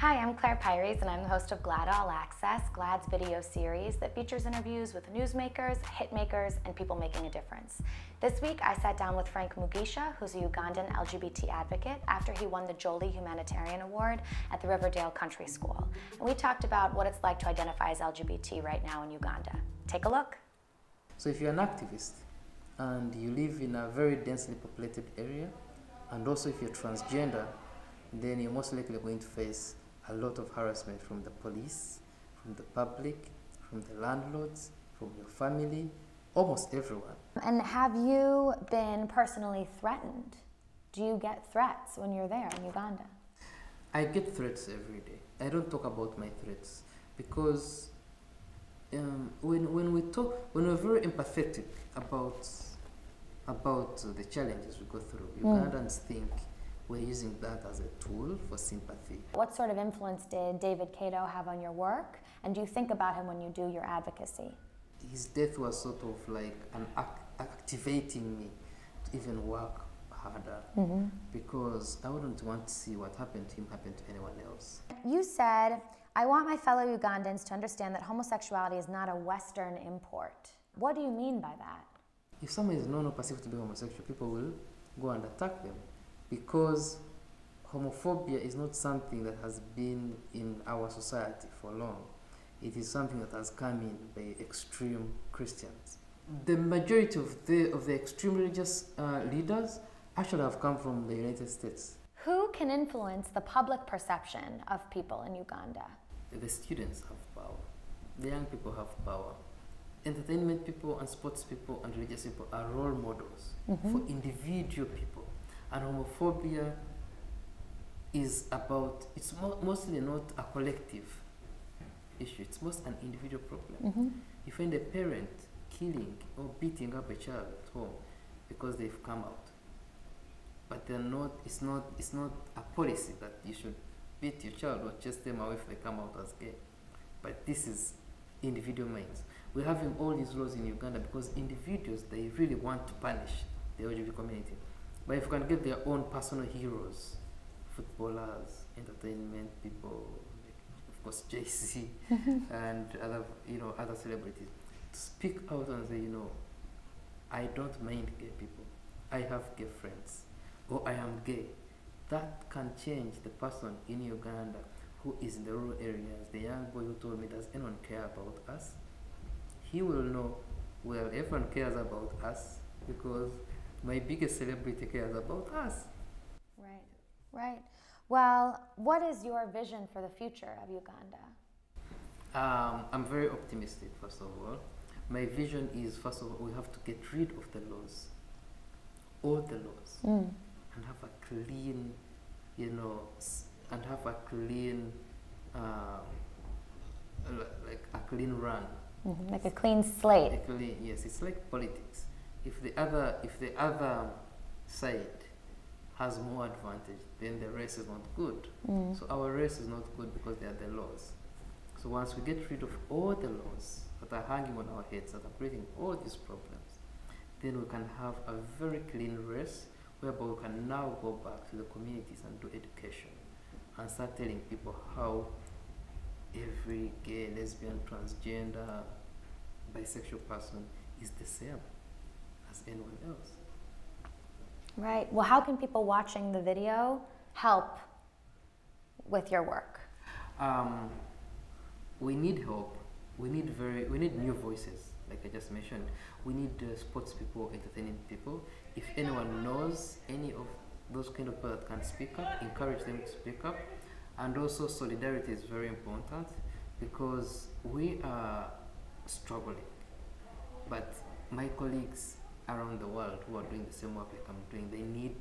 Hi, I'm Claire Pires, and I'm the host of GLAAD All Access, GLAAD's video series that features interviews with newsmakers, hitmakers, and people making a difference. This week, I sat down with Frank Mugisha, who's a Ugandan LGBT advocate, after he won the Jolli Humanitarian Award at the Riverdale Country School. And we talked about what it's like to identify as LGBT right now in Uganda. Take a look. So if you're an activist and you live in a very densely populated area, and also if you're transgender, then you're most likely going to face a lot of harassment from the police, from the public, from the landlords, from your family, almost everyone. And have you been personally threatened? Do you get threats when you're there in Uganda? I get threats every day. I don't talk about my threats because when we're very empathetic about the challenges we go through, Ugandans think we're using that as a tool for sympathy. What sort of influence did David Kato have on your work? And do you think about him when you do your advocacy? His death was sort of like activating me to even work harder, because I wouldn't want to see what happened to him happen to anyone else. You said, I want my fellow Ugandans to understand that homosexuality is not a Western import. What do you mean by that? If someone is known or perceived to be homosexual, people will go and attack them, because homophobia is not something that has been in our society for long. It is something that has come in by extreme Christians. The majority of the extreme religious leaders actually have come from the United States. Who can influence the public perception of people in Uganda? The students have power. The young people have power. Entertainment people and sports people and religious people are role models for individual people. And homophobia is about, it's mostly not a collective issue, it's most an individual problem. You find a parent killing or beating up a child at home because they've come out. But they're not, it's not a policy that you should beat your child or chase them away if they come out as gay. But this is individual minds. We're having all these laws in Uganda because individuals, they really want to punish the LGBT community. But if you can get their own personal heroes, footballers, entertainment people, like, of course, JC, and other celebrities, to speak out and say, I don't mind gay people. I have gay friends, or I am gay. That can change the person in Uganda who is in the rural areas, the young boy who told me, does anyone care about us? He will know, well, everyone cares about us because my biggest celebrity cares about us. Right, right. Well, what is your vision for the future of Uganda? I'm very optimistic, first of all. My vision is, first of all, we have to get rid of the laws, all the laws, and have a clean, like a clean run. Like a clean slate. Yes, it's like politics. If the other side has more advantage, then the race is not good. So our race is not good because they are the laws. So once we get rid of all the laws that are hanging on our heads, that are creating all these problems, then we can have a very clean race whereby we can now go back to the communities and do education and start telling people how every gay, lesbian, transgender, bisexual person is the same as anyone else. Right. Well, how can people watching the video help with your work? We need help. We need new voices, like I just mentioned. We need sports people, entertainment people. If anyone knows any of those kind of people that can speak up, encourage them to speak up. And also solidarity is very important because we are struggling. But my colleagues around the world who are doing the same work like I'm doing, they need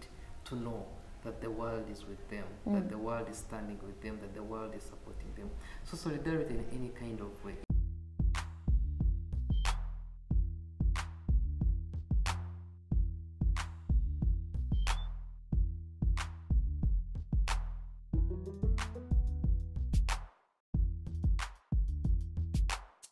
to know that the world is with them, that the world is standing with them, that the world is supporting them. So solidarity in any kind of way.